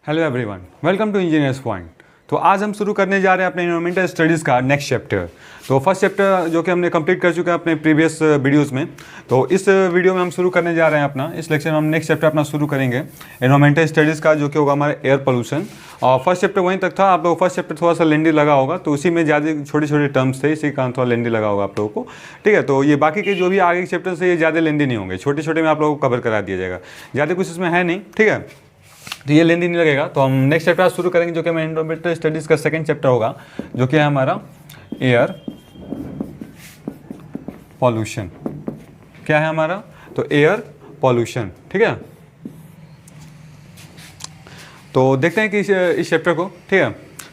Hello everyone, welcome to engineers point. तो आज हम शुरू करने जा रहे हैं अपने एनवायरमेंटल स्टडीज़ का नेक्स्ट चैप्टर। तो फर्स्ट चैप्टर जो कि हमने कंप्लीट कर चुके हैं अपने प्रीवियस वीडियोस में, तो इस वीडियो में हम शुरू करने जा रहे हैं अपना इस लेक्चर में हम नेक्स्ट चैप्टर अपना शुरू करेंगे एनवायरमेंटल स्टडीज़ का, जो कि होगा हमारा एयर पोल्यूशन। और फर्स्ट चैप्टर वहीं तक था। आप लोग फर्स्ट चैप्टर थोड़ा सा लेंदी लगा होगा, तो उसी में ज़्यादा छोटे छोटे टर्म्स थे, इसी कारण थोड़ा लेंदी लगा होगा आप लोगों को। ठीक है, तो ये बाकी के जो भी आगे के चैप्टर से ये ज़्यादा लेंदी नहीं होंगे, छोटे छोटे में आप लोगों को कवर करा दिया जाएगा, ज़्यादा कुछ इसमें है नहीं। ठीक है, तो ये लेंदी नहीं लगेगा। तो हम नेक्स्ट चैप्टर शुरू करेंगे, जो कि हमारे एनवायरमेंटल स्टडीज़ का सेकंड चैप्टर होगा, जो कि है हमारा एयर पॉल्यूशन। क्या है हमारा? तो एयर पॉल्यूशन। ठीक है, तो देखते हैं कि इस चैप्टर को। ठीक है,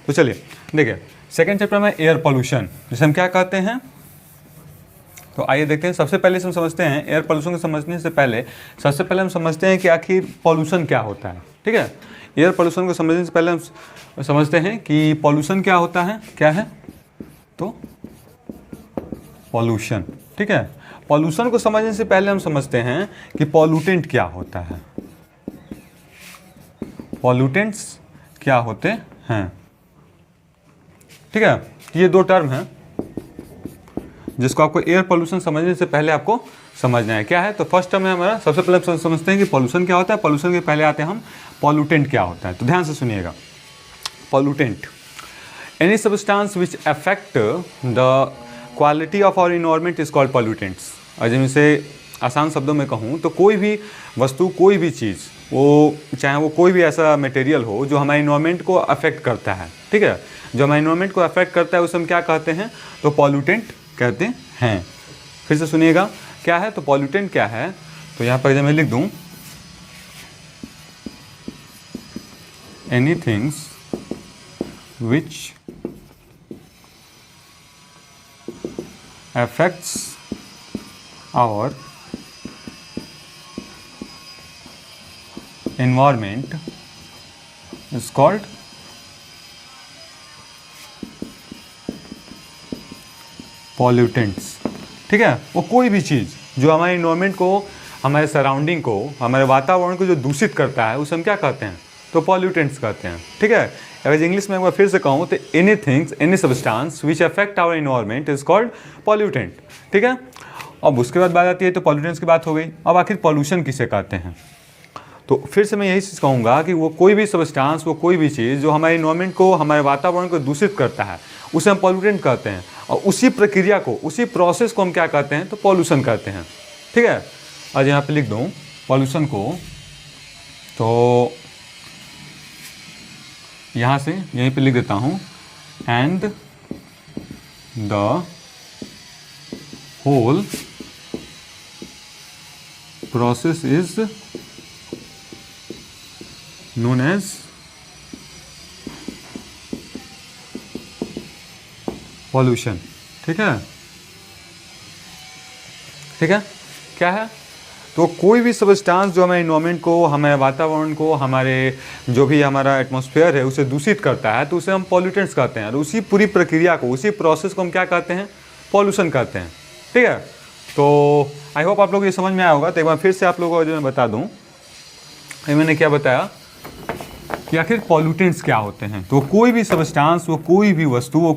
तो चलिए देखिए, सेकंड चैप्टर में एयर पॉल्यूशन, जिसे हम क्या कहते हैं। तो आइए देखते हैं। सबसे पहले हम समझते हैं एयर पोल्यूशन को समझने से पहले सबसे पहले हम समझते हैं कि आखिर पॉल्यूशन क्या होता है। ठीक है, एयर पोल्यूशन को समझने से पहले हम समझते हैं कि पॉल्यूशन क्या होता है। क्या है? तो पॉल्यूशन। ठीक है, पॉल्यूशन को समझने से पहले हम समझते हैं कि पॉल्यूटेंट क्या होता है। पॉल्यूटेंट्स क्या होते हैं। ठीक है, ये दो टर्म हैं जिसको आपको एयर पोल्यूशन समझने से पहले आपको समझना है। क्या है? तो फर्स्ट टर्म है हमारा, सबसे पहले हम समझते हैं कि पॉल्यूशन क्या होता है। पॉल्यूशन के पहले आते हैं हम पॉल्यूटेंट क्या होता है। तो ध्यान से सुनिएगा। Pollutant, any substance which affect the quality of our environment is called pollutants. और जब इसे आसान शब्दों में कहूँ तो कोई भी वस्तु, कोई भी चीज़, वो चाहे वो कोई भी ऐसा मटेरियल हो जो हमारे इन्वायरमेंट को अफेक्ट करता है। ठीक है, जो हमारे इन्वायरमेंट को अफेक्ट करता है उसे हम क्या कहते हैं? तो पॉल्यूटेंट कहते हैं। फिर से सुनिएगा, क्या है? तो पॉल्यूटेंट क्या है? तो यहाँ पर जब मैं लिख दूं, any things which affects our environment is called pollutants। ठीक है, वो कोई भी चीज़ जो हमारे इन्वायरमेंट को, हमारे सराउंडिंग को, हमारे वातावरण को जो दूषित करता है उसे हम क्या कहते हैं? तो पॉल्यूटेंट्स कहते हैं। ठीक है, अगर इंग्लिश में एक बार फिर से कहूँ तो any things, any substance which affect our environment is called pollutant. ठीक है, अब उसके बाद बात आती है, तो पॉल्यूटेंट्स की बात हो गई। अब आखिर पॉल्यूशन किसे कहते हैं? तो फिर से मैं यही चीज़ कहूँगा कि वो कोई भी सब्सटेंस, वो कोई भी चीज़ जो हमारे इन्वायरमेंट को, हमारे वातावरण को दूषित करता है उसे हम पॉल्यूटेंट कहते हैं। और उसी प्रक्रिया को, उसी प्रोसेस को हम क्या कहते हैं? तो पॉल्यूशन कहते हैं। ठीक है, आज यहाँ पे लिख दूँ पॉल्यूशन को, तो यहाँ से यहीं पे लिख देता हूँ, and the whole process is known as pollution. ठीक है, ठीक है, क्या है? तो कोई भी सब्सटेंस जो हमारे इन्वायरमेंट को, हमारे वातावरण को, हमारे जो भी हमारा एटमॉस्फेयर है उसे दूषित करता है, तो उसे हम पॉल्यूटेंट्स कहते हैं। और उसी पूरी प्रक्रिया को, उसी प्रोसेस को हम क्या कहते हैं? पॉल्यूशन कहते हैं। ठीक है, तो आई होप आप लोग ये समझ में आया होगा। तो एक बार फिर से आप लोगों को जो मैं बता दूं, मैंने क्या बताया कि आखिर पॉल्यूटेंट्स क्या होते हैं। तो कोई भी सब्सटेंस, वो कोई भी वस्तु, वो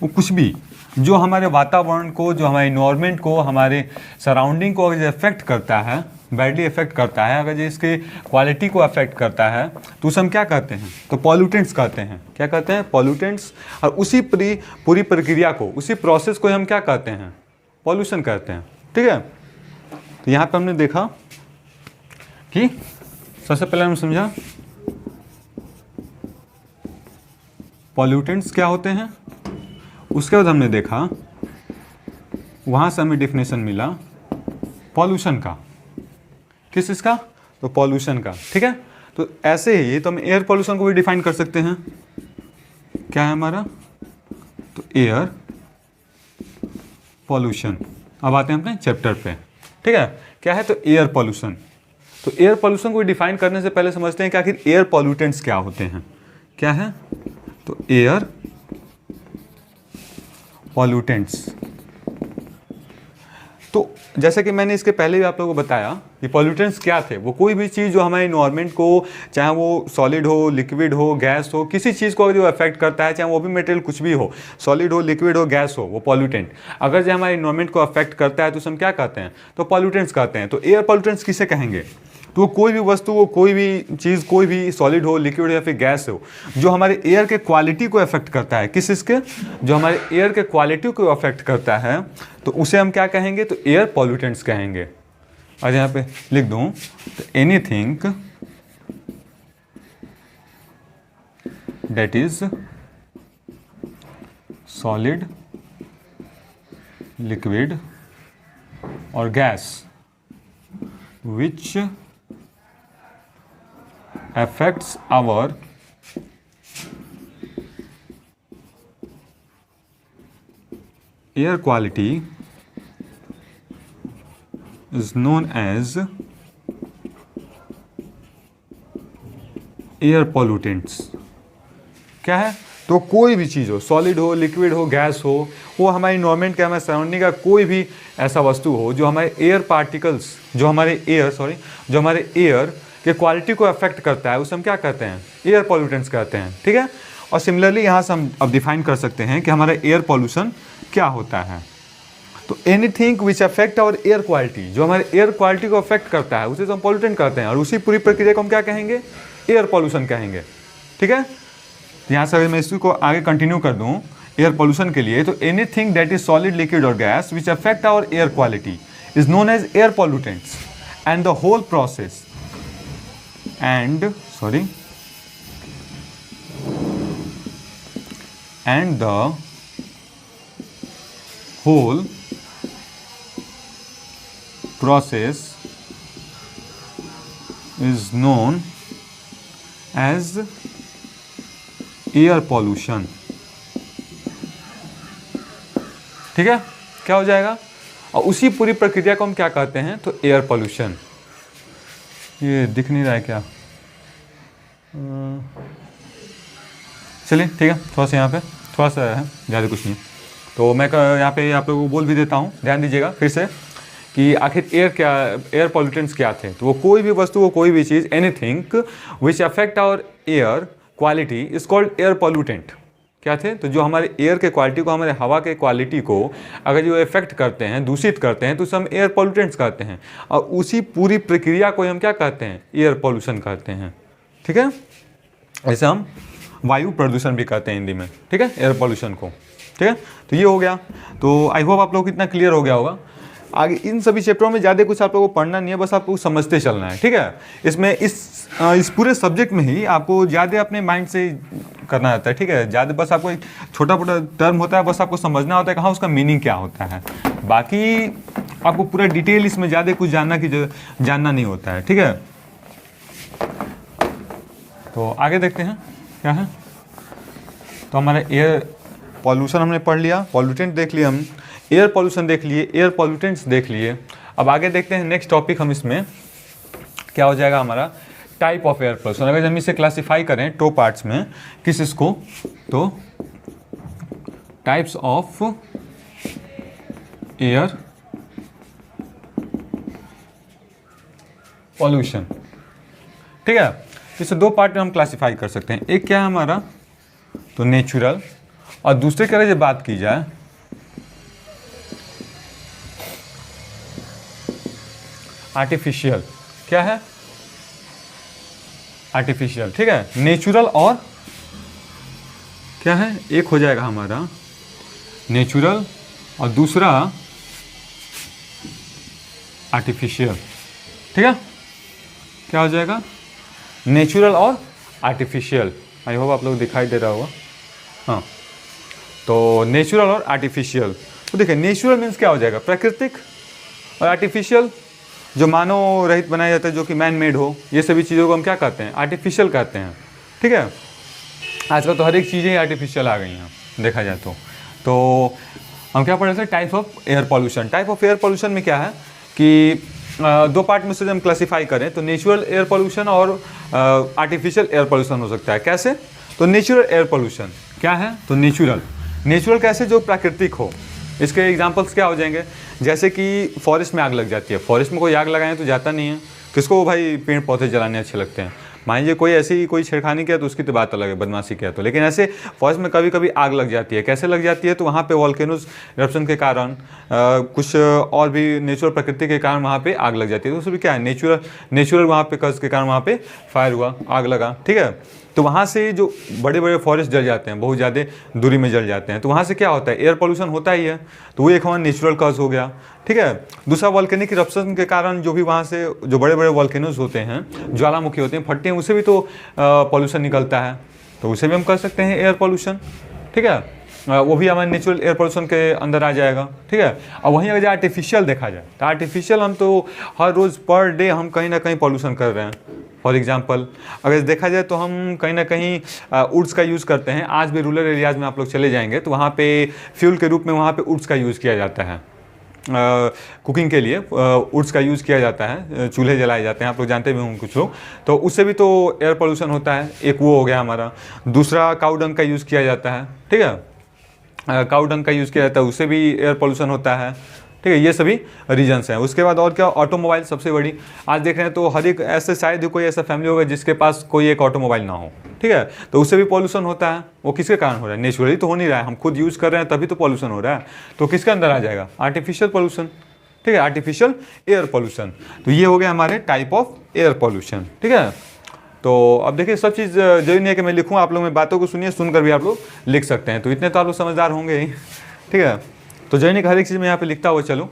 कुछ भी जो हमारे वातावरण को, जो हमारे इन्वायरमेंट को, हमारे सराउंडिंग को अगर अफेक्ट करता है, बैडली अफेक्ट करता है, अगर जो इसके क्वालिटी को अफेक्ट करता है, तो उसे हम क्या कहते हैं? तो पॉल्यूटेंट्स कहते हैं। क्या कहते हैं? पॉल्यूटेंट्स। और उसी पूरी प्रक्रिया को, उसी प्रोसेस को हम क्या कहते हैं? पॉल्यूशन कहते हैं। ठीक है, तो यहाँ पर हमने देखा कि सबसे पहले हम समझा पॉल्यूटेंट्स क्या होते हैं। उसके बाद हमने देखा, वहाँ से हमें डेफिनेशन मिला पॉल्यूशन का। किस चीज़ का? तो पॉल्यूशन का। ठीक है, तो ऐसे ही तो हम एयर पॉल्यूशन को भी डिफाइन कर सकते हैं। क्या है हमारा? तो एयर पॉल्यूशन। अब आते हैं अपने चैप्टर पे। ठीक है, क्या है? तो एयर पॉल्यूशन। तो एयर पॉल्यूशन को डिफाइन करने से पहले समझते हैं कि आखिर एयर पॉल्यूटेंट्स क्या होते हैं। क्या है? तो एयर पॉल्यूटेंट्स। तो जैसे कि मैंने इसके पहले भी आप लोगों को बताया, कि पॉल्यूटेंट्स क्या थे। वो कोई भी चीज़ जो हमारे इन्वायरमेंट को, चाहे वो सॉलिड हो, लिक्विड हो, गैस हो, किसी चीज़ को जो अफेक्ट करता है, चाहे वो भी मटेरियल कुछ भी हो, सॉलिड हो, लिक्विड हो, गैस हो, वो पॉल्यूटेंट अगर जो हमारे इन्वायरमेंट को अफेक्ट करता है तो उसे हम क्या कहते हैं, तो पॉल्यूटेंट्स कहते हैं। तो एयर पॉल्यूटेंट्स किसे कहेंगे, तो कोई भी वस्तु, वो कोई भी चीज़, कोई भी सॉलिड हो, लिक्विड हो या फिर गैस हो, जो हमारे एयर के क्वालिटी को अफेक्ट करता है। किस इसके, जो हमारे एयर के क्वालिटी को अफेक्ट करता है, तो उसे हम क्या कहेंगे, तो एयर पॉल्यूटेंट्स कहेंगे। और यहाँ पे लिख दूँ तो anything that is solid, liquid और gas which affects our air quality is known as air pollutants। क्या है, तो कोई भी चीज़ हो, सॉलिड हो, लिक्विड हो, गैस हो, वो हमारे इन्वायरमेंट का, हमारे सराउंडिंग का कोई भी ऐसा वस्तु हो जो हमारे एयर पार्टिकल्स, जो हमारे एयर के क्वालिटी को अफेक्ट करता है, उसे हम क्या कहते हैं, एयर पॉल्यूटेंट्स कहते हैं। ठीक है। और सिमिलरली यहाँ से हम अब डिफाइन कर सकते हैं कि हमारा एयर पॉल्यूशन क्या होता है। तो anything which affect our air quality, जो हमारे एयर क्वालिटी को अफेक्ट करता है उसे हम पॉल्यूटेंट कहते हैं, और उसी पूरी प्रक्रिया को हम क्या कहेंगे, एयर पॉल्यूशन कहेंगे। ठीक है। यहाँ से अगर मैं इसको आगे कंटिन्यू कर दूँ एयर पॉल्यूशन के लिए, तो anything that is solid, liquid और gas which affect our air quality is known as air pollutants and the whole process and the whole process is known as air pollution। ठीक है, क्या हो जाएगा, और उसी पूरी प्रक्रिया को हम क्या कहते हैं, तो एयर पोल्यूशन। ये दिख नहीं रहा है क्या, चलिए ठीक है, थोड़ा सा यहाँ पे थोड़ा सा है, ज़्यादा कुछ नहीं। तो मैं यहाँ पे आप लोगों को बोल भी देता हूँ, ध्यान दीजिएगा फिर से कि आखिर एयर पॉल्यूटेंट्स क्या थे। तो वो कोई भी वस्तु, वो कोई भी चीज़, anything which affect our air quality is called air pollutant. क्या थे, तो जो हमारे एयर के क्वालिटी को, हमारे हवा के क्वालिटी को अगर जो इफेक्ट करते हैं, दूषित करते हैं, तो उसे हम एयर पॉल्यूटेंट्स कहते हैं, और उसी पूरी प्रक्रिया को हम क्या कहते हैं, एयर पॉल्यूशन कहते हैं। ठीक है। ऐसे हम वायु प्रदूषण भी कहते हैं हिंदी में। ठीक है, एयर पॉल्यूशन को। ठीक है, तो ये हो गया। तो आई होप आप लोग को इतना क्लियर हो गया होगा। आगे इन सभी चैप्टरों में ज़्यादा कुछ आप लोगों को पढ़ना नहीं है, बस आपको समझते चलना है। ठीक है, इसमें इस पूरे सब्जेक्ट में ही आपको ज़्यादा अपने माइंड से करना रहता है। ठीक है, ज़्यादा बस आपको एक छोटा मोटा टर्म होता है, बस आपको समझना होता है कि हाँ उसका मीनिंग क्या होता है, बाकी आपको पूरा डिटेल इसमें ज़्यादा कुछ जानना नहीं होता है। ठीक है, तो आगे देखते हैं क्या है। तो हमारा एयर पॉल्यूशन हमने पढ़ लिया, पॉल्यूटेंट देख लिया हम, एयर पॉल्यूशन देख लिए, एयर पॉल्यूटेंट्स देख लिए। अब आगे देखते हैं नेक्स्ट टॉपिक हम इसमें क्या हो जाएगा हमारा, टाइप ऑफ एयर पॉल्यूशन। अगर हम इसे क्लासिफाई करें टो पार्ट्स में, किस इसको, तो टाइप्स ऑफ एयर पॉल्यूशन। ठीक है, इसे दो पार्ट में हम क्लासिफाई कर सकते हैं। एक क्या है हमारा, तो नेचुरल, और दूसरे की अगर बात की जाए आर्टिफिशियल। क्या है, आर्टिफिशियल। ठीक है, नेचुरल और क्या है, एक हो जाएगा हमारा नेचुरल और दूसरा आर्टिफिशियल। ठीक है, क्या हो जाएगा, नेचुरल और आर्टिफिशियल। आई होप आप लोग दिखाई दे रहा होगा। हाँ, तो नेचुरल और आर्टिफिशियल। तो देखिए, नेचुरल मीन्स क्या हो जाएगा, प्राकृतिक, और आर्टिफिशियल जो मानव रहित बनाया जाता है, जो कि मैन मेड हो, ये सभी चीज़ों को हम क्या कहते हैं, आर्टिफिशियल कहते हैं। ठीक है, आजकल तो हर एक चीज़ें आर्टिफिशियल आ गई हैं देखा जाए तो हम क्या पढ़ रहे थे, type of air pollution. Type of air pollution में क्या है कि दो पार्ट में से हम क्लासिफाई करें तो नेचुरल एयर पॉल्यूशन और आर्टिफिशियल एयर पॉल्यूशन हो सकता है। कैसे, तो नेचुरल एयर पॉल्यूशन क्या है, तो नेचुरल कैसे, जो प्राकृतिक हो, इसके एग्जांपल्स क्या हो जाएंगे, जैसे कि फॉरेस्ट में आग लग जाती है। फॉरेस्ट में कोई आग लगाए तो जाता नहीं है, किसको भाई पेड़ पौधे जलाने अच्छे लगते हैं। मान लीजिए कोई ऐसी कोई छेड़खानी किया तो उसकी तो बात अलग है, बदमाशी किया तो। लेकिन ऐसे फॉरेस्ट में कभी कभी आग लग जाती है। कैसे लग जाती है, तो वहाँ पे वॉल्केनोज इरप्शन के कारण कुछ और भी नेचुरल प्रकृति के कारण वहाँ पे आग लग जाती है। तो उसमें क्या है, नेचुरल वहाँ पे कज के कारण वहाँ पे फायर हुआ, आग लगा, ठीक है। तो वहाँ से जो बड़े बड़े फॉरेस्ट जल जाते हैं, बहुत ज़्यादा दूरी में जल जाते हैं, तो वहाँ से क्या होता है, एयर पोल्यूशन होता ही है। तो वो एक हमारा नेचुरल कॉज हो गया, ठीक है। दूसरा वॉल्केनिक इरप्शन के कारण जो भी वहाँ से जो बड़े बड़े वॉल्केनोज होते हैं, ज्वालामुखी होते हैं, फटते हैं, उससे भी तो पॉल्यूशन निकलता है, तो उसे भी हम कर सकते हैं एयर पोल्यूशन, ठीक है। वो भी हमारे नेचुरल एयर पोल्यूशन के अंदर आ जाएगा, ठीक है। और वहीं अगर आर्टिफिशियल देखा जाए तो आर्टिफिशियल हम तो हर रोज़ पर डे हम कहीं ना कहीं पॉल्यूशन कर रहे हैं। फॉर एग्जांपल अगर देखा जाए तो हम कहीं ना कहीं वुड्स का यूज़ करते हैं। आज भी रूरल एरियाज़ में आप लोग चले जाएंगे तो वहाँ पे फ्यूल के रूप में वहाँ पे वुड्स का यूज़ किया जाता है। कुकिंग के लिए वुड्स का यूज़ किया जाता है, चूल्हे जलाए जाते हैं, आप लोग जानते भी होंगे कुछ लोग। तो उससे भी तो एयर पोल्यूशन होता है, एक वो हो गया हमारा। दूसरा काऊ डंग का यूज़ किया जाता है, ठीक है। काऊ डंग का यूज़ किया जाता है, उससे भी एयर पोल्यूशन होता है, ठीक है। ये सभी रीजन्स हैं। उसके बाद और क्या, ऑटोमोबाइल सबसे बड़ी। आज देख रहे हैं तो हर एक ऐसे शायद ही कोई ऐसा फैमिली होगा जिसके पास कोई एक ऑटोमोबाइल ना हो, ठीक है। तो उससे भी पॉल्यूशन होता है। वो किसके कारण हो रहा है, नेचुरली तो हो नहीं रहा है, हम खुद यूज़ कर रहे हैं तभी तो पॉल्यूशन हो रहा है। तो किसके अंदर आ जाएगा, आर्टिफिशियल पॉल्यूशन, ठीक है, आर्टिफिशियल एयर पॉल्यूशन। तो ये हो गया हमारे टाइप ऑफ एयर पॉल्यूशन, ठीक है। तो अब देखिए सब चीज़ जरूरी नहीं है कि मैं लिखूँ, आप लोग मेरी बातों को सुनिए, सुनकर भी आप लोग लिख सकते हैं। तो इतने तो आप लोग समझदार होंगे ही, ठीक है। तो जरूरी नहीं कि हर एक चीज़ में यहाँ पे लिखता हुआ चलूँ।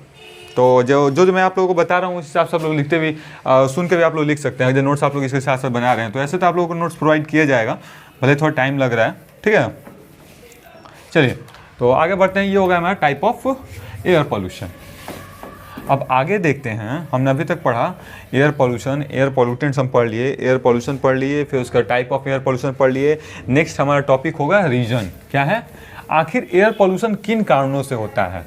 तो जो मैं आप लोगों को बता रहा हूँ उस हिसाब से आप लोग लिखते भी सुन के भी आप लोग लिख सकते हैं। जो नोट्स आप लोग इसके साथ साथ बना रहे हैं तो ऐसे तो आप लोगों को नोट्स प्रोवाइड किया जाएगा, भले थोड़ा टाइम लग रहा है, ठीक है। चलिए तो आगे बढ़ते हैं। ये होगा हमारा टाइप ऑफ एयर पॉल्यूशन। अब आगे देखते हैं, हमने अभी तक पढ़ा एयर पॉल्यूशन, एयर पॉल्यूटेंट्स हम पढ़ लिए, एयर पॉल्यूशन पढ़ लिए, फिर उसका टाइप ऑफ एयर पॉल्यूशन पढ़ लिए। नेक्स्ट हमारा टॉपिक होगा रीजन। क्या है, आखिर एयर पॉल्यूशन किन कारणों से होता है,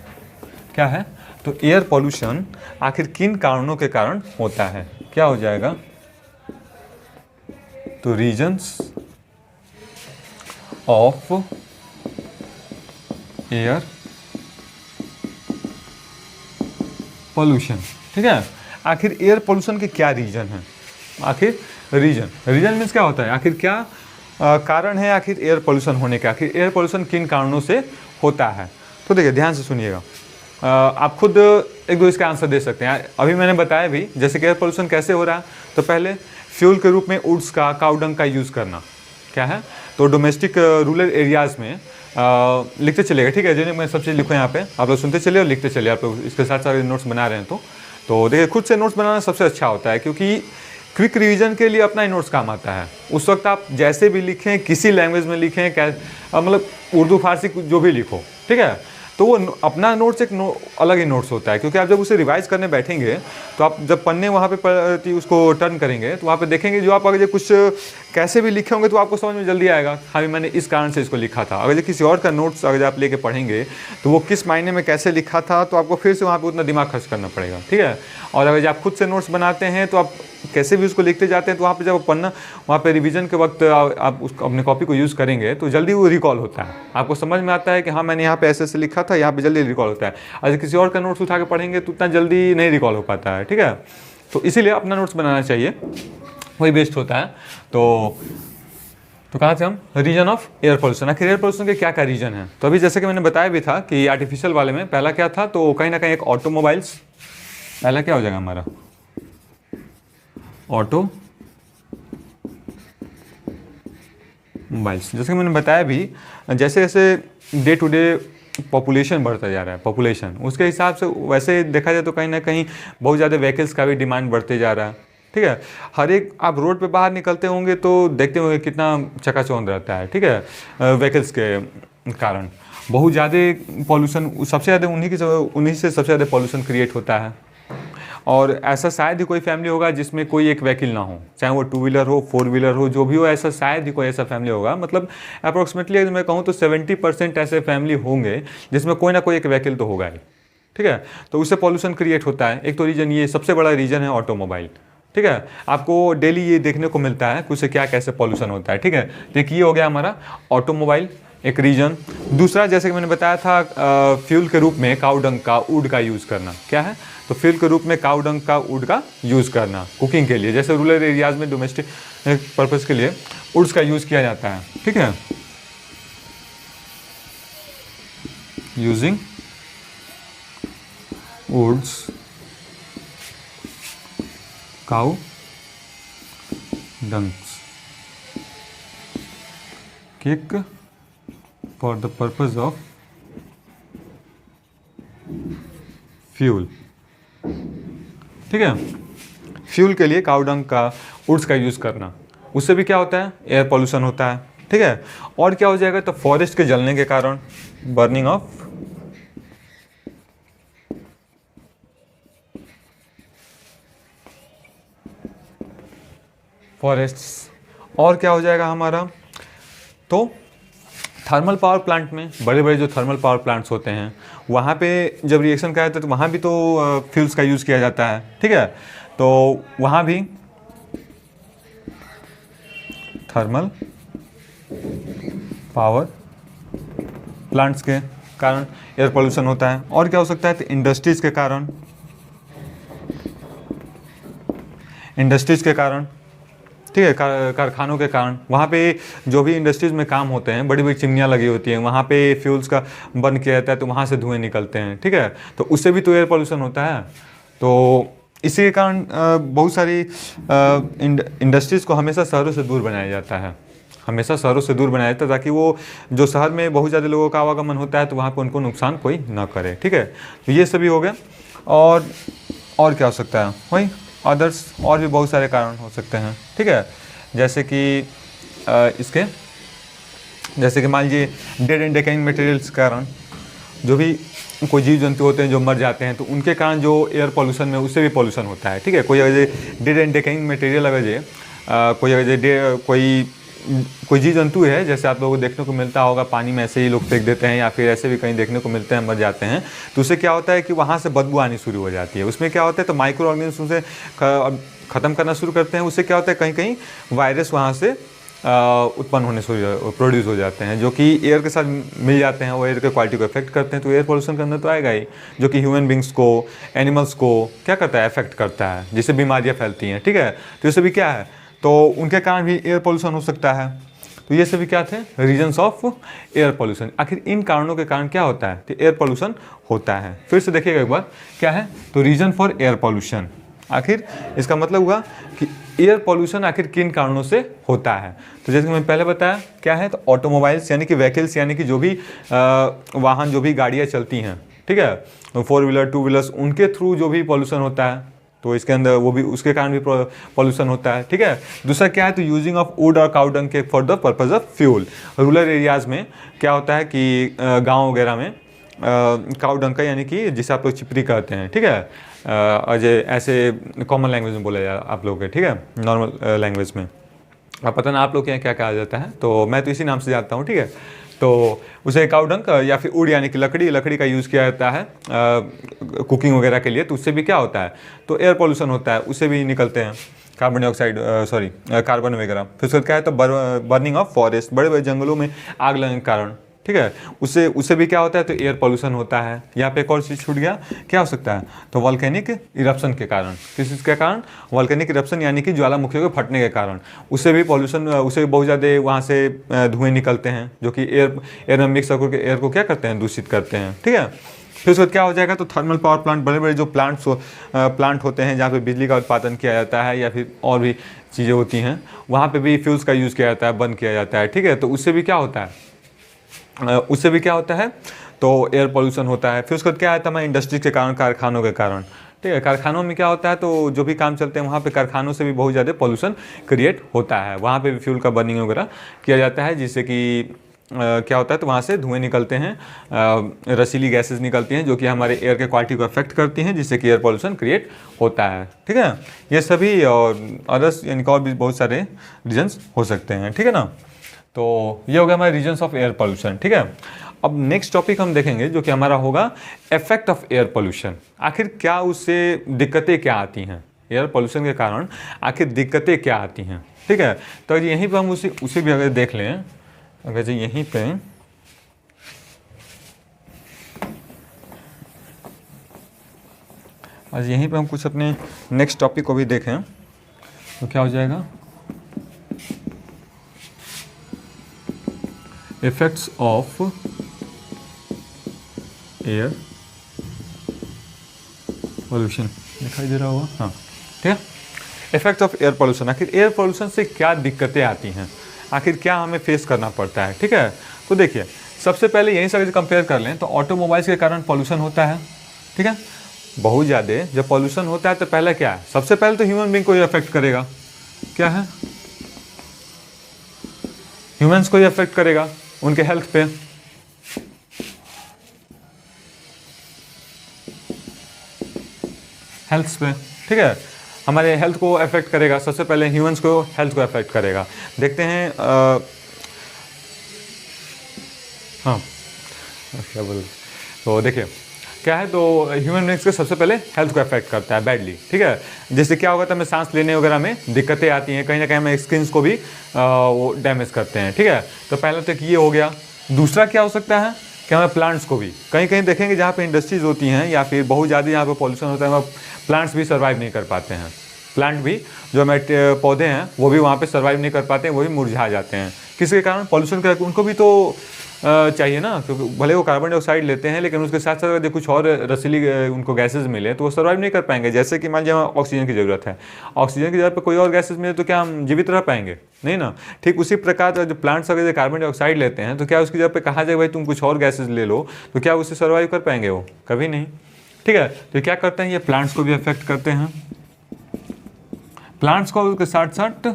क्या है। तो एयर पॉल्यूशन आखिर किन कारणों के कारण होता है, क्या हो जाएगा, तो रीजन्स ऑफ एयर पॉल्यूशन, ठीक है। आखिर एयर पॉल्यूशन के क्या रीजन है, आखिर रीजन मीन्स क्या होता है, आखिर क्या कारण है आखिर एयर पॉल्यूशन होने का, आखिर एयर पॉल्यूशन किन कारणों से होता है। तो देखिए ध्यान से सुनिएगा, आप खुद एक दो इसका आंसर दे सकते हैं। अभी मैंने बताया भी जैसे कि एयर पोल्यूशन कैसे हो रहा है, तो पहले फ्यूल के रूप में वुड्स का, काऊ डंग का यूज़ करना, क्या है। तो डोमेस्टिक रूरल एरियाज़ में लिखते चलेगा, ठीक है। जो मैं सब चीज़ लिखूँ यहाँ पे, आप लोग सुनते चलिए और लिखते चलिए। आप लोग इसके साथ साथ नोट्स बना रहे हैं तो देखिए खुद से नोट्स बनाना सबसे अच्छा होता है, क्योंकि क्विक रिवीजन के लिए अपना ही नोट्स काम आता है। उस वक्त आप जैसे भी लिखें, किसी लैंग्वेज में लिखें, क्या मतलब उर्दू फारसी जो भी लिखो, ठीक है। तो वो अपना नोट्स एक अलग ही नोट्स होता है, क्योंकि आप जब उसे रिवाइज करने बैठेंगे तो आप जब पन्ने वहाँ पे उसको टर्न करेंगे तो वहाँ पे देखेंगे जो आप अगर कुछ कैसे भी लिखे होंगे तो आपको समझ में जल्दी आएगा, हाँ भी मैंने इस कारण से इसको लिखा था। अगर किसी और का नोट्स अगर आप लेके पढ़ेंगे तो वो किस मायने में कैसे लिखा था, तो आपको फिर से वहाँ पे उतना दिमाग खर्च करना पड़ेगा, ठीक है। और अगर आप खुद से नोट्स बनाते हैं तो आप कैसे भी उसको लिखते जाते हैं, तो वहाँ पे जब पन्ना वहाँ पे रिवीजन के वक्त आप उसको अपने कॉपी को यूज़ करेंगे तो जल्दी वो रिकॉल होता है, आपको समझ में आता है कि हाँ मैंने यहाँ पे ऐसे लिखा था, यहाँ पे जल्दी रिकॉल होता है। अगर किसी और का नोट्स उठा के पढ़ेंगे तो उतना जल्दी नहीं रिकॉल हो पाता है, ठीक है। तो इसीलिए अपना नोट्स बनाना चाहिए, वही बेस्ट होता है। तो कहाँ थे हम, रीजन ऑफ एयर पोल्यूशन। आखिर एयर पोल्यूशन के क्या क्या रीजन है। तो अभी जैसे कि मैंने बताया भी था कि आर्टिफिशियल वाले में पहला क्या था, तो कहीं ना कहीं एक ऑटोमोबाइल्स, पहला क्या हो जाएगा हमारा ऑटोमोबाइल्स। जैसे कि मैंने बताया भी, जैसे जैसे डे टू डे पॉपुलेशन बढ़ता जा रहा है, पॉपुलेशन उसके हिसाब से वैसे देखा जाए तो कहीं ना कहीं बहुत ज़्यादा व्हीकल्स का भी डिमांड बढ़ते जा रहा है, ठीक है। हर एक आप रोड पे बाहर निकलते होंगे तो देखते होंगे कितना चकाचौंध रहता है, ठीक है। व्हीकल्स के कारण बहुत ज़्यादा पॉल्यूशन, सबसे ज़्यादा उन्हीं से सबसे ज़्यादा पॉल्यूशन क्रिएट होता है। और ऐसा शायद ही कोई फैमिली होगा जिसमें कोई एक व्हीकल ना हो, चाहे वो 2 व्हीलर हो, 4 व्हीलर हो, जो भी हो, ऐसा शायद ही कोई ऐसा फैमिली होगा। मतलब अप्रॉक्सीमेटली अगर मैं कहूँ तो 70% ऐसे फैमिली होंगे जिसमें कोई ना कोई एक व्हीकल तो होगा ही, ठीक है। तो उससे पॉल्यूशन क्रिएट होता है। एक तो रीजन, ये सबसे बड़ा रीजन है ऑटोमोबाइल, ठीक है। आपको डेली ये देखने को मिलता है कि उससे क्या कैसे पॉल्यूशन होता है, ठीक है। देखिए ये हो गया हमारा ऑटोमोबाइल एक रीजन। दूसरा जैसे कि मैंने बताया था फ्यूल के रूप में काऊ डंग का, वुड का यूज़ करना। क्या है? तो फ्यूल के रूप में काऊ डंग का, वुड का यूज़ करना कुकिंग के लिए। जैसे रूरल एरियाज़ में डोमेस्टिक पर्पज़ के लिए वुड्स का यूज़ किया जाता है। ठीक है, using woods cow dungs kick for the purpose of fuel. ठीक है, फ्यूल के लिए काऊ डंग का, वुड्स का यूज़ करना। उससे भी क्या होता है? एयर पॉल्यूशन होता है। ठीक है, और क्या हो जाएगा? तो फॉरेस्ट के जलने के कारण, बर्निंग ऑफ फॉरेस्ट्स। और क्या हो जाएगा हमारा? तो थर्मल पावर प्लांट में, बड़े बड़े जो थर्मल पावर प्लांट्स होते हैं, वहाँ पे जब रिएक्शन क्या होता है तो वहाँ भी तो फ्यूल्स का यूज़ किया जाता है। ठीक है, तो वहाँ भी थर्मल पावर प्लांट्स के कारण एयर पोल्यूशन होता है। और क्या हो सकता है? तो इंडस्ट्रीज़ के कारण, इंडस्ट्रीज़ के कारण। ठीक है, कारखानों के कारण। वहाँ पे जो भी इंडस्ट्रीज़ में काम होते हैं, बड़ी बड़ी चिमनियाँ लगी होती हैं, वहाँ पे फ्यूल्स का बर्न किया जाता है, तो वहाँ से धुएँ निकलते हैं। ठीक है, तो उससे भी तो एयर पोल्यूशन होता है। तो इसी के कारण बहुत सारी इंडस्ट्रीज़ को हमेशा शहरों से दूर बनाया जाता है, हमेशा शहरों से दूर बनाया जाता है, ताकि वो जो शहर में बहुत ज़्यादा लोगों का आवागमन होता है तो वहाँ पे उनको नुकसान कोई ना करे। ठीक है, तो ये सभी हो गए। और क्या हो सकता है? वही अदर्स और भी बहुत सारे कारण हो सकते हैं। ठीक है, जैसे कि जैसे कि मान लीजिए डेड एंड डिकेइंग मटेरियल्स के कारण, जो भी कोई जीव जंतु होते हैं जो मर जाते हैं, तो उनके कारण जो एयर पोल्यूशन में, उससे भी पोल्यूशन होता है। ठीक है, कोई अगर डेड एंड डिकेइंग मटेरियल अगर कोई जीव जंतु है, जैसे आप लोगों को देखने को मिलता होगा, पानी में ऐसे ही लोग फेंक देते हैं या फिर ऐसे भी कहीं देखने को मिलते हैं, मर जाते हैं, तो उससे क्या होता है कि वहाँ से बदबू आनी शुरू हो जाती है। उसमें क्या होता है? तो माइक्रो ऑर्गेनिज्म उसे ख़त्म करना शुरू करते हैं। उससे क्या होता है? कहीं कहीं वायरस वहाँ से उत्पन्न होने शुरू, प्रोड्यूस हो जाते हैं, जो कि एयर के साथ मिल जाते हैं, वो एयर के क्वालिटी को अफेक्ट करते हैं। तो एयर पोल्यूशन के अंदर तो आएगा ही, जो कि ह्यूमन बींग्स को, एनिमल्स को क्या करता है? अफेक्ट करता है, जिससे बीमारियाँ फैलती हैं। ठीक है, तो ये सभी क्या है? तो उनके कारण भी एयर पोल्यूशन हो सकता है। तो ये सभी क्या थे? Reasons of air pollution. आखिर इन कारणों के कारण क्या होता है? तो एयर पोल्यूशन होता है। फिर से देखिएगा एक बार, क्या है? तो रीजन फॉर एयर पोल्यूशन, आखिर इसका मतलब हुआ कि एयर पोल्यूशन आखिर किन कारणों से होता है। तो जैसे कि मैंने पहले बताया, क्या है? तो ऑटोमोबाइल्स यानी कि व्हीकल्स, यानी कि जो भी वाहन, जो भी गाड़ियाँ चलती हैं, ठीक है, 4 व्हीलर 2 व्हीलर्स, उनके थ्रू जो भी पोल्यूशन होता है, तो इसके अंदर वो भी, उसके कारण भी पोल्यूशन होता है। ठीक है, दूसरा क्या है? तो यूजिंग ऑफ वुड और काऊ डंग के for the purpose of fuel. Rural areas में क्या होता है कि गाँव वगैरह में काऊ डंग का, यानी कि जिसे आप लोग चिपरी कहते हैं, ठीक है, अजय ऐसे कॉमन लैंग्वेज में बोला जाए आप लोग के, ठीक है, नॉर्मल लैंग्वेज में। अब पता ना आप लोग के यहाँ क्या कहा जाता है, तो मैं तो इसी नाम से जानता हूँ। ठीक है, तो उसे काऊ डंग या फिर वुड यानी कि लकड़ी का यूज़ किया जाता है कुकिंग वगैरह के लिए। तो उससे भी क्या होता है? तो एयर पोल्यूशन होता है, उससे भी निकलते हैं कार्बन डाइऑक्साइड, कार्बन वगैरह। फिर उसका क्या है? तो बर्निंग ऑफ फॉरेस्ट, बड़े बड़े जंगलों में आग लगने के कारण, ठीक है, उससे भी क्या होता है? तो एयर पोल्यूशन होता है। यहाँ पे एक और चीज़ छूट गया, क्या हो सकता है? तो वॉल्केनिक इरप्शन के कारण। किस चीज़ के कारण? वॉल्केनिक इरप्शन यानी कि ज्वालामुखियों के फटने के कारण, उससे भी पोल्यूशन, उससे भी बहुत ज़्यादा वहाँ से धुएँ निकलते हैं, जो कि एयर में मिक्स होकर के एयर को क्या करते हैं? दूषित करते हैं। ठीक है, फिर उसके बाद क्या हो जाएगा? तो थर्मल पावर प्लांट, बड़े बड़े जो प्लांट होते हैं जहाँ पे बिजली का उत्पादन किया जाता है या फिर और भी चीज़ें होती हैं, वहाँ पे भी फ्यूल्स का यूज़ किया जाता है, बर्न किया जाता है। ठीक है, तो उससे भी क्या होता है? तो एयर पोल्यूशन होता है। फिर उसके बाद क्या आता है? इंडस्ट्री के कारण, कारखानों के कारण। ठीक है, कारखानों में क्या होता है? तो जो भी काम चलते हैं वहाँ पे कारखानों से भी बहुत ज़्यादा पोल्यूशन क्रिएट होता है। वहाँ पे भी फ्यूल का बर्निंग वगैरह किया जाता है, जिससे कि क्या होता है? तो वहाँ से धुएँ निकलते हैं, रसीली गैसेस निकलती हैं, जो कि हमारे एयर के क्वालिटी को अफेक्ट करती हैं, जिससे कि एयर पोल्यूशन क्रिएट होता है। ठीक है, ये सभी और अदर्स यानी कि और भी बहुत सारे रीजन्स हो सकते हैं। ठीक है ना, तो ये हो गया हमारे रीजन्स ऑफ एयर पोल्यूशन। ठीक है, अब नेक्स्ट टॉपिक हम देखेंगे, जो कि हमारा होगा इफेक्ट ऑफ एयर पोल्यूशन। आखिर क्या उससे दिक्कतें क्या आती हैं? एयर पोल्यूशन के कारण आखिर दिक्कतें क्या आती हैं? ठीक है, तो यहीं पर हम उसे भी अगर देख लें, अगर जो यहीं पे आज यहीं पे हम कुछ अपने नेक्स्ट टॉपिक को भी देखें तो क्या हो जाएगा, इफेक्ट्स ऑफ एयर पोल्यूशन, दिखाई दे रहा होगा, हाँ ठीक है। इफेक्ट ऑफ एयर पोल्यूशन, आखिर एयर पोल्यूशन से क्या दिक्कतें आती हैं, आखिर क्या हमें फेस करना पड़ता है, ठीक है। तो देखिए सबसे पहले यहीं से अगर कंपेयर कर लें तो ऑटोमोबाइल्स के कारण पोल्यूशन होता है, ठीक है, बहुत ज़्यादा। जब पोल्यूशन होता है तो पहले क्या है, सबसे पहले तो ह्यूमन बींग को ही अफेक्ट करेगा, क्या है, ह्यूमंस को ही अफेक्ट करेगा, उनके हेल्थ पे। हेल्थ पे, ठीक है, हमारे हेल्थ को अफेक्ट करेगा, सबसे पहले ह्यूमंस को हेल्थ को अफेक्ट करेगा। देखते हैं हाँ क्या बोल, तो देखिए क्या है, तो ह्यूमन बींग्स के सबसे पहले हेल्थ को अफेक्ट करता है बैडली, ठीक है। जैसे क्या होगा तो हमें सांस लेने वगैरह में दिक्कतें आती हैं, कहीं ना कहीं हमें स्किन्स को भी वो डैमेज करते हैं, ठीक है। तो पहले तक ये हो गया। दूसरा क्या हो सकता है कि हमें प्लांट्स को भी, कहीं कहीं देखेंगे जहाँ पे इंडस्ट्रीज होती हैं या फिर बहुत ज़्यादा यहाँ पे पॉल्यूशन होता है, वहाँ प्लांट्स भी सर्वाइव नहीं कर पाते हैं। प्लांट भी जो हमारे पौधे हैं वो भी वहाँ पे सर्वाइव नहीं कर पाते हैं, वो भी मुरझा जाते हैं। किसके कारण, पॉल्यूशन के। उनको भी तो चाहिए ना, क्योंकि भले वो कार्बन डाइऑक्साइड लेते हैं लेकिन उसके साथ साथ अगर कुछ और रसीली उनको गैसेज मिले तो वो सर्वाइव नहीं कर पाएंगे। जैसे कि मान लीजिए हमें ऑक्सीजन की ज़रूरत है, ऑक्सीजन की जगह पे कोई और गैसेज मिले तो क्या हम जीवित रह पाएंगे, नहीं ना। ठीक उसी प्रकार जो प्लांट्स अगर कार्बन डाइऑक्साइड लेते हैं तो क्या उसकी जगह पे कहा जाए भाई तुम कुछ और गैसेज ले लो, तो क्या उससे सर्वाइव कर पाएंगे, वो कभी नहीं, ठीक है। तो क्या करते हैं, ये प्लांट्स को भी अफेक्ट करते हैं, प्लांट्स को, उसके साथ साथ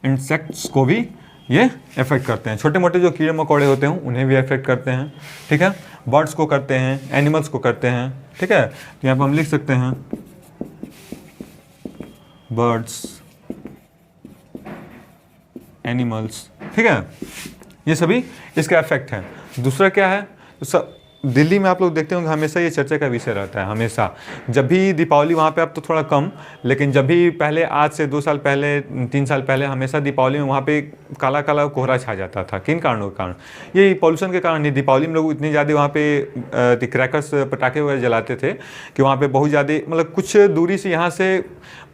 इंसेक्ट्स को भी ये अफेक्ट करते हैं। छोटे मोटे जो कीड़े मकोड़े होते हैं उन्हें भी अफेक्ट करते हैं, ठीक है। बर्ड्स को करते हैं, एनिमल्स को करते हैं, ठीक है। तो यहाँ पर हम लिख सकते हैं बर्ड्स, एनिमल्स, ठीक है, ये सभी इसका इफेक्ट है। दूसरा क्या है, तो दिल्ली में आप लोग देखते होंगे हमेशा ये चर्चा का विषय रहता है, हमेशा जब भी दीपावली, वहाँ पे अब तो थोड़ा कम, लेकिन जब भी पहले, आज से 2 साल पहले, 3 साल पहले, हमेशा दीपावली में वहाँ पे काला काला कोहरा छा जाता था। किन कारणों के कारण, ये पॉल्यूशन के कारण नहीं। दीपावली में लोग इतनी ज़्यादा वहाँ पे क्रैकर्स, पटाखे वगैरह जलाते थे कि वहाँ पर बहुत ज़्यादा, मतलब कुछ दूरी से, यहाँ से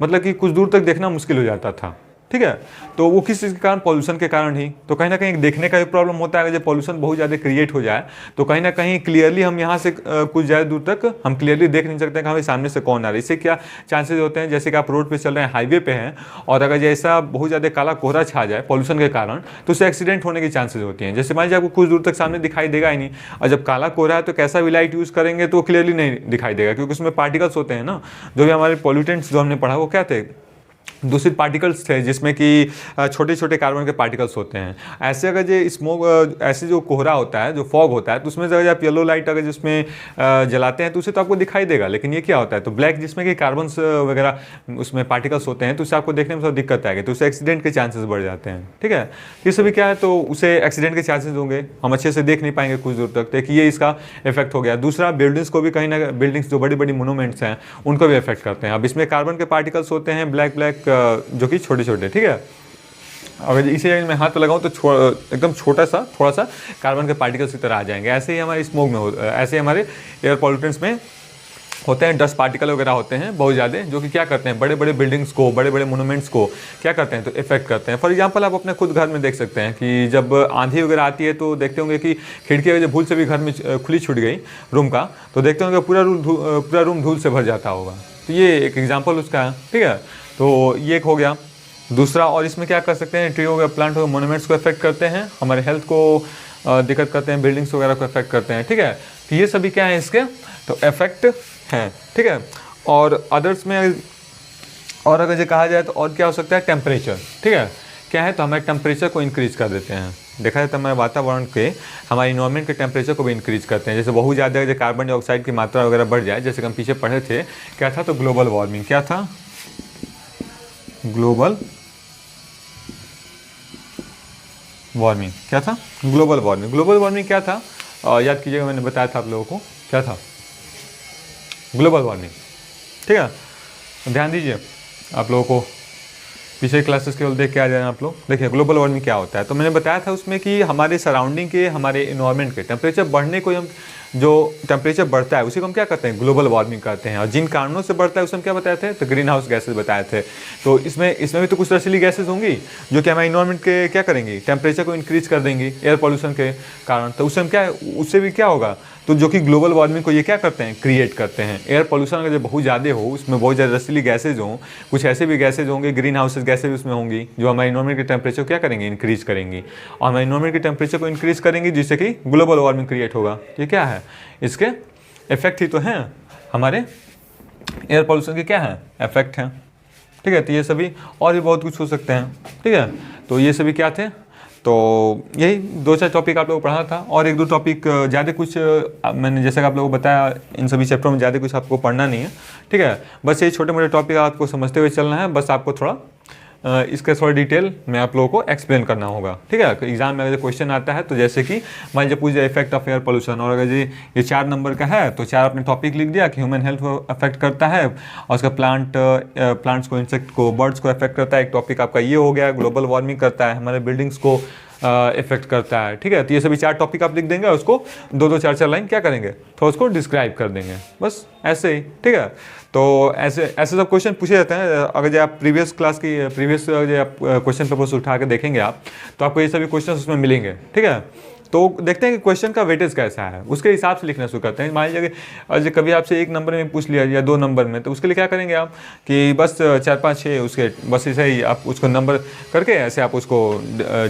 मतलब कि कुछ दूर तक देखना मुश्किल हो जाता था, ठीक है। तो वो किस चीज़ के कारण, पॉल्यूशन के कारण ही। तो कहीं ना कहीं देखने का भी प्रॉब्लम होता है, अगर जब पॉल्यूशन बहुत ज़्यादा क्रिएट हो जाए तो कहीं ना कहीं क्लियरली हम यहाँ से कुछ ज़्यादा दूर तक हम क्लियरली देख नहीं सकते कि हमें सामने से कौन आ रहा है। इससे क्या चांसेस होते हैं, जैसे कि आप रोड पे चल रहे हैं, हाईवे पे हैं, और अगर जैसा बहुत ज़्यादा काला कोहरा छा जाए पॉल्यूशन के कारण तो उससे एक्सीडेंट होने की चांसेस होती हैं। जैसे मान लीजिए आपको कुछ दूर तक सामने दिखाई देगा ही नहीं, और जब काला कोहरा है तो कैसा भी लाइट यूज़ करेंगे तो क्लियरली नहीं दिखाई देगा, क्योंकि उसमें पार्टिकल्स होते हैं ना, जो भी हमारे पॉल्यूटेंट्स जो हमने पढ़ा वो क्या थे, दूषित पार्टिकल्स थे, जिसमें कि छोटे छोटे कार्बन के पार्टिकल्स होते हैं। ऐसे अगर जो स्मोक, ऐसे जो कोहरा होता है, जो फॉग होता है, तो उसमें अगर आप येलो लाइट अगर जिसमें जलाते हैं तो उसे तो आपको दिखाई देगा, लेकिन ये क्या होता है, तो ब्लैक, जिसमें कि कार्बन वगैरह उसमें पार्टिकल्स होते हैं, तो उससे आपको देखने में थोड़ा दिक्कत आएगी, तो उससे एक्सीडेंट के चांसेस बढ़ जाते हैं, ठीक है। ये सभी क्या है, तो उसे एक्सीडेंट के चांसेस होंगे, हम अच्छे से देख नहीं पाएंगे कुछ दूर तक, तो ये इसका इफेक्ट हो गया। दूसरा, बिल्डिंग्स को भी कहीं ना, बिल्डिंग्स जो बड़ी बड़ी मोनूमेंट्स हैं उनको भी इफेक्ट करते हैं। अब इसमें कार्बन के पार्टिकल्स होते हैं ब्लैक ब्लैक, जो कि छोटे छोटे, ठीक है। अगर इसे मैं हाथ पे लगाऊं तो एकदम छोटा सा, थोड़ा सा कार्बन के पार्टिकल्स की तरह आ जाएंगे। ऐसे ही हमारे स्मोक में ऐसे ही हमारे एयर पॉल्यूटेंट्स में होते हैं, डस्ट पार्टिकल वगैरह होते हैं बहुत ज़्यादा, जो कि क्या करते हैं, बड़े बड़े बिल्डिंग्स को, बड़े बड़े मोनूमेंट्स को क्या करते हैं, तो इफेक्ट करते हैं। फॉर एग्जांपल आप अपने खुद घर में देख सकते हैं कि जब आंधी वगैरह आती है तो देखते होंगे कि खिड़की अगर भूल से भी घर में खुली छूट गई रूम का, तो देखते होंगे पूरा रूम धूल से भर जाता होगा। तो ये एक एग्जाम्पल उसका है, ठीक है। तो ये एक हो गया। दूसरा, और इसमें क्या कर सकते हैं, ट्री हो गया, प्लांट हो गया, मोनूमेंट्स को इफेक्ट करते हैं, हमारे हेल्थ को दिक्कत करते हैं, बिल्डिंग्स वगैरह को इफेक्ट करते हैं, ठीक है। तो ये सभी क्या है इसके, तो इफेक्ट हैं, ठीक है। और अदर्स में और अगर जो कहा जाए तो और क्या हो सकता है, टेम्परेचर, ठीक है। क्या है, तो हमारे टेम्परेचर को इंक्रीज कर देते हैं। देखा जाए तो हमारे वातावरण के, हमारे इन्वायरमेंट के टेम्परेचर को भी इंक्रीज करते हैं। जैसे बहुत ज़्यादा जो कार्बन डाइऑक्साइड की मात्रा वगैरह बढ़ जाए, जैसे हम पीछे पढ़े थे, क्या था, तो ग्लोबल वार्मिंग, क्या था, ग्लोबल वार्मिंग, क्या था, ग्लोबल वार्मिंग। ग्लोबल वार्मिंग क्या था, याद कीजिएगा, मैंने बताया था आप लोगों को, क्या था, ग्लोबल वार्मिंग, ठीक है। ध्यान दीजिए, आप लोगों को पिछले क्लासेस केवल देख के आ जाए आप लोग। देखिए ग्लोबल वार्मिंग क्या होता है, तो मैंने बताया था उसमें कि हमारे सराउंडिंग के, हमारे इन्वायरमेंट के टेम्परेचर बढ़ने को हम जो टेम्परेचर बढ़ता है उसी को हम क्या कहते हैं, ग्लोबल वार्मिंग कहते हैं। और जिन कारणों से बढ़ता है उसे हम क्या बताए थे, तो ग्रीन हाउस गैसेज बताए थे। तो इसमें भी तो कुछ रसीली गैसेज होंगी जो कि हमारे इन्वायरमेंट के क्या करेंगी, टेम्परेचर को इंक्रीज कर देंगी एयर पॉल्यूशन के कारण। तो उससे हम क्या, उससे भी क्या होगा, तो जो कि ग्लोबल वार्मिंग को ये क्या करते हैं, क्रिएट करते हैं। एयर पॉल्यूशन अगर जब बहुत ज़्यादा हो, उसमें बहुत ज़्यादा रसीली गैसेज हों, कुछ ऐसे भी गैसेज होंगे, ग्रीन हाउसेज गैसेज उसमें होंगी जो हमारे इन्वायरमेंट के टेम्परेचर को क्या करेंगे, इंक्रीज करेंगी। और हमारे इन्वायरमेंट के टेम्परेचर को इंक्रीज करेंगी जिससे कि ग्लोबल वार्मिंग क्रिएट होगा। ये क्या है, इसके इफेक्ट ही तो हैं, हमारे एयर पॉल्यूशन के क्या है, इफेक्ट हैं। ठीक है, तो ये सभी और भी बहुत कुछ हो सकते हैं। ठीक है, तो ये सभी क्या थे, तो यही 2-4 टॉपिक आप लोगों को पढ़ाना था। और 1-2 टॉपिक ज़्यादा कुछ मैंने जैसे कि आप लोगों को बताया, इन सभी चैप्टरों में ज़्यादा कुछ आपको पढ़ना नहीं है। ठीक है, बस ये छोटे मोटे टॉपिक आपको समझते हुए चलना है। बस आपको थोड़ा इसका थोड़ा डिटेल में आप लोगों को एक्सप्लेन करना होगा। ठीक है, एग्जाम में अगर क्वेश्चन आता है तो जैसे कि मान लीजिए पूछ जाए इफेक्ट ऑफ एयर पोल्यूशन, और अगर ये 4 नंबर का है तो 4 अपने टॉपिक लिख दिया कि ह्यूमन हेल्थ को अफेक्ट करता है, और उसका प्लांट्स को, इंसेक्ट को, बर्ड्स को अफेक्ट करता है। एक टॉपिक आपका ये हो गया, ग्लोबल वार्मिंग करता है, हमारे बिल्डिंग्स को इफेक्ट करता है। ठीक है, तो ये सभी 4 टॉपिक आप लिख देंगे, उसको 2-2, 4-4 लाइन क्या करेंगे, तो उसको डिस्क्राइब कर देंगे, बस ऐसे ही। ठीक है, तो ऐसे सब क्वेश्चन पूछे जाते हैं। अगर जो आप प्रीवियस जो आप क्वेश्चन पेपर्स उठा के देखेंगे आप, तो आपको ये सभी क्वेश्चन उसमें मिलेंगे। ठीक है, तो देखते हैं कि क्वेश्चन का वेटेज कैसा है, उसके हिसाब से लिखना शुरू करते हैं। मान लीजिए कि कभी आपसे 1 नंबर में पूछ लिया या 2 नंबर में, तो उसके लिए क्या करेंगे आप कि बस 4, 5, 6 उसके बस ऐसे ही आप उसको नंबर करके ऐसे आप उसको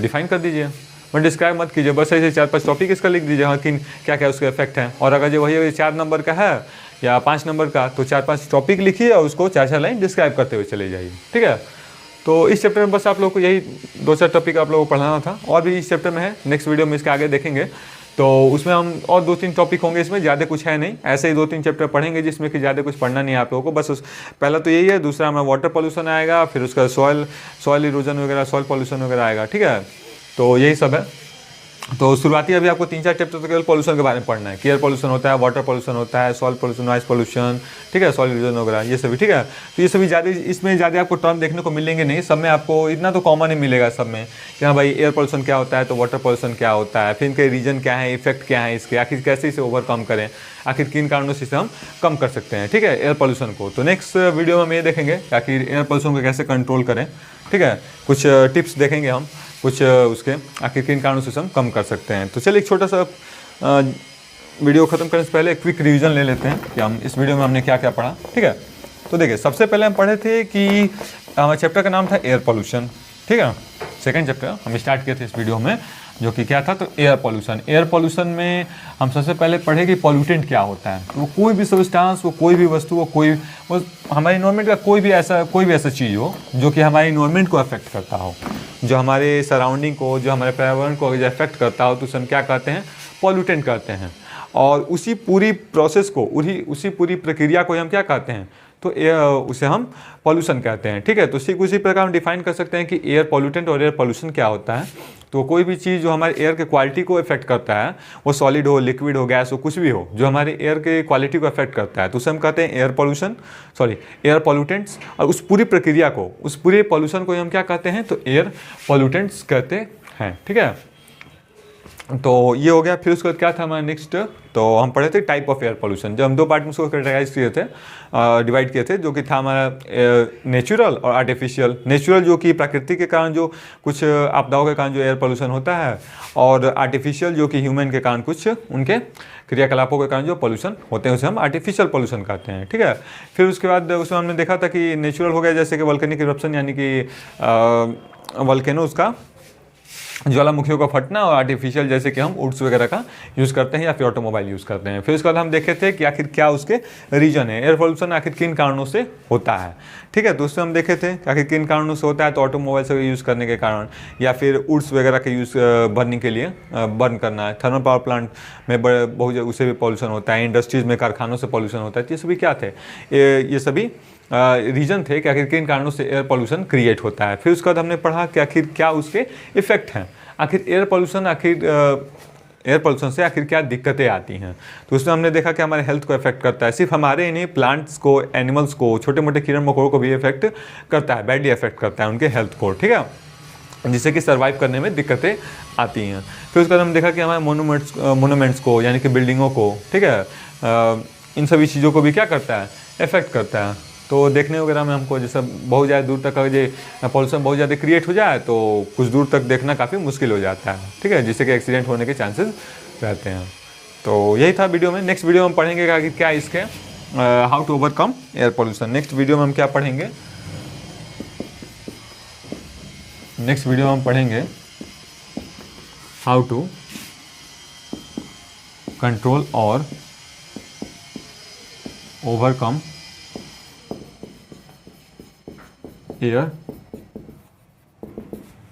डिफाइन कर दीजिए, बट डिस्क्राइब मत कीजिए, बस ऐसे 4-5 टॉपिक इसका लिख दीजिए, हाँ कि क्या क्या उसके इफेक्ट हैं। और अगर जो वही 4 नंबर का है या 5 नंबर का, तो 4-5 टॉपिक लिखिए और उसको 4-4 लाइन डिस्क्राइब करते हुए चले जाइए। ठीक है, तो इस चैप्टर में बस आप लोग को यही 2-4 टॉपिक आप लोगों को पढ़ाना था। और भी इस चैप्टर में है, नेक्स्ट वीडियो में इसके आगे देखेंगे, तो उसमें हम और 2-3 टॉपिक होंगे। इसमें ज़्यादा कुछ है नहीं, ऐसे ही 2-3 चैप्टर पढ़ेंगे जिसमें कि ज़्यादा कुछ पढ़ना नहीं है आप लोगों को। बस पहला तो यही है, दूसरा हमारा वाटर पॉल्यूशन आएगा, फिर उसका सॉइल इरोजन वगैरह, सॉइल पॉल्यूशन वगैरह आएगा। ठीक है, तो यही सब है। तो शुरुआती अभी आपको 3-4 चैप्टर तो केवल पॉल्यूशन के बारे में पढ़ना है कि एयर पॉल्यूशन होता है, वाटर पॉल्यूशन होता है, सॉइल पॉल्यूशन, नॉइस पॉल्यूशन, ठीक है, सॉइल इरोजन वगैरह, ये सभी। ठीक है, तो ये सभी ज़्यादा, इसमें ज़्यादा आपको टर्म देखने को मिलेंगे नहीं, सब में आपको इतना तो कॉमन ही मिलेगा सब में कि हाँ भाई एयर पॉल्यूशन क्या होता है, तो वाटर पॉल्यूशन क्या होता है, फिर इनके रीजन क्या है, इफेक्ट क्या है इसके, आखिर कैसे इसे ओवरकम करें, आखिर किन कारणों से इसे हम कम कर सकते हैं। ठीक है, एयर पॉल्यूशन को। तो नेक्स्ट वीडियो में हम ये देखेंगे कि आखिर एयर पॉल्यूशन को कैसे कंट्रोल करें। ठीक है, कुछ टिप्स देखेंगे हम, कुछ उसके आखिर किन कारणों से हम कम कर सकते हैं। तो चलिए एक छोटा सा वीडियो ख़त्म करने से पहले एक क्विक रिवीजन ले लेते हैं कि हम इस वीडियो में हमने क्या क्या पढ़ा। ठीक है, तो देखिए सबसे पहले हम पढ़े थे कि हमारे चैप्टर का नाम था एयर पॉल्यूशन। ठीक है, सेकेंड चैप्टर हम स्टार्ट किए थे इस वीडियो में, जो कि क्या था, तो एयर पॉल्यूशन। एयर पॉल्यूशन में हम सबसे पहले पढ़े कि पॉल्यूटेंट क्या होता है। तो वो कोई भी सब्सटेंस, वो कोई भी वस्तु, वो हमारे इन्वायरमेंट का कोई भी ऐसा चीज़ हो जो कि हमारे इन्वायरमेंट को अफेक्ट करता हो, जो हमारे सराउंडिंग को, जो हमारे पर्यावरण को अगर अफेक्ट करता हो, तो उसे हम क्या कहते हैं, पॉल्यूटेंट कहते हैं। और उसी पूरी प्रोसेस को, उसी पूरी प्रक्रिया को हम क्या कहते हैं, तो उसे हम पॉल्यूशन कहते हैं। ठीक है, तो उसी प्रकार हम डिफाइन कर सकते हैं कि एयर पॉल्यूटेंट और एयर पॉल्यूशन क्या होता है। तो कोई भी चीज़ जो हमारे एयर के क्वालिटी को इफेक्ट करता है, वो सॉलिड हो, लिक्विड हो, गैस हो, कुछ भी हो, जो हमारे एयर के क्वालिटी को इफेक्ट करता है, तो उसे हम कहते हैं एयर पॉल्यूटेंट्स। और उस पूरी प्रक्रिया को, उस पूरे पॉल्यूशन को हम क्या कहते हैं, तो एयर पॉल्यूटेंट्स कहते हैं। ठीक है, तो ये हो गया। फिर उसके बाद क्या था हमारा नेक्स्ट, तो हम पढ़े थे टाइप ऑफ एयर पॉल्यूशन, जो हम 2 पार्ट में उसको कैटेगराइज किए थे, डिवाइड किए थे, जो कि था हमारा नेचुरल और आर्टिफिशियल। नेचुरल जो कि प्रकृति के कारण जो कुछ आपदाओं के कारण जो एयर पॉल्यूशन होता है, और आर्टिफिशियल जो कि ह्यूमन के कारण कुछ उनके क्रियाकलापों के कारण जो पॉल्यूशन होते हैं, उसे हम आर्टिफिशियल पॉल्यूशन कहते हैं। ठीक है, फिर उसके बाद उसमें हमने देखा था कि नेचुरल हो गया जैसे कि वोल्केनिक इरप्शन, यानी कि वोल्केनो, उसका ज्वालामुखियों का फटना, और आर्टिफिशियल जैसे कि हम वुड्स वगैरह का यूज़ करते हैं या फिर ऑटोमोबाइल यूज़ करते हैं। फिर उसके बाद हम देखे थे कि आखिर क्या उसके रीजन है, एयर पॉल्यूशन आखिर किन कारणों से होता है। ठीक है, तो उसमें हम देखे थे कि आखिर किन कारणों से होता है, तो ऑटोमोबाइल से यूज़ करने के कारण, या फिर वुड्स वगैरह के यूज़ बर्निंग के लिए बर्न करना है, थर्मल पावर प्लांट में बहुत उसे भी पॉल्यूशन होता है, इंडस्ट्रीज़ में, कारखानों से पॉल्यूशन होता है। ये सभी क्या थे, ये सभी रीजन थे कि आखिर किन कारणों से एयर पॉल्यूशन क्रिएट होता है। फिर उसके बाद हमने पढ़ा कि आखिर क्या उसके इफेक्ट हैं, आखिर एयर पॉल्यूशन से आखिर क्या दिक्कतें आती हैं। तो उसमें हमने देखा कि हमारे हेल्थ को इफेक्ट करता है, सिर्फ हमारे ही नहीं, प्लांट्स को, एनिमल्स को, छोटे मोटे कीड़े मकोड़ों को भी इफेक्ट करता है, बैडली इफेक्ट करता है उनके हेल्थ को। ठीक है, जिससे कि सर्वाइव करने में दिक्कतें आती हैं। फिर उसके बाद हम देखा कि हमारे मोनूमेंट्स को यानी कि बिल्डिंगों को, ठीक है, इन सभी चीज़ों को भी क्या करता है, इफेक्ट करता है। तो देखने वगैरह में हमको जैसे बहुत ज़्यादा दूर तक अगर ये पॉल्यूशन बहुत ज़्यादा क्रिएट हो जाए तो कुछ दूर तक देखना काफ़ी मुश्किल हो जाता है, ठीक है, जिससे कि एक्सीडेंट होने के चांसेस रहते हैं। तो यही था वीडियो में। नेक्स्ट वीडियो में हम पढ़ेंगे कि क्या इसके how to overcome air pollution. Next video में हम क्या पढ़ेंगे, नेक्स्ट वीडियो में हम पढ़ेंगे हाउ टू कंट्रोल और ओवरकम एयर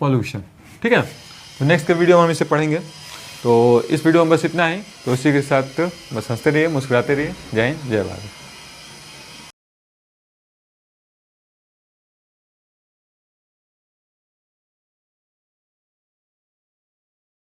पॉल्यूशन, ठीक है। तो नेक्स्ट के वीडियो में हम इसे पढ़ेंगे। तो इस वीडियो में बस इतना ही। तो इसी के साथ बस हंसते रहिए, मुस्कुराते रहिए। जय हिंद, जय भारत।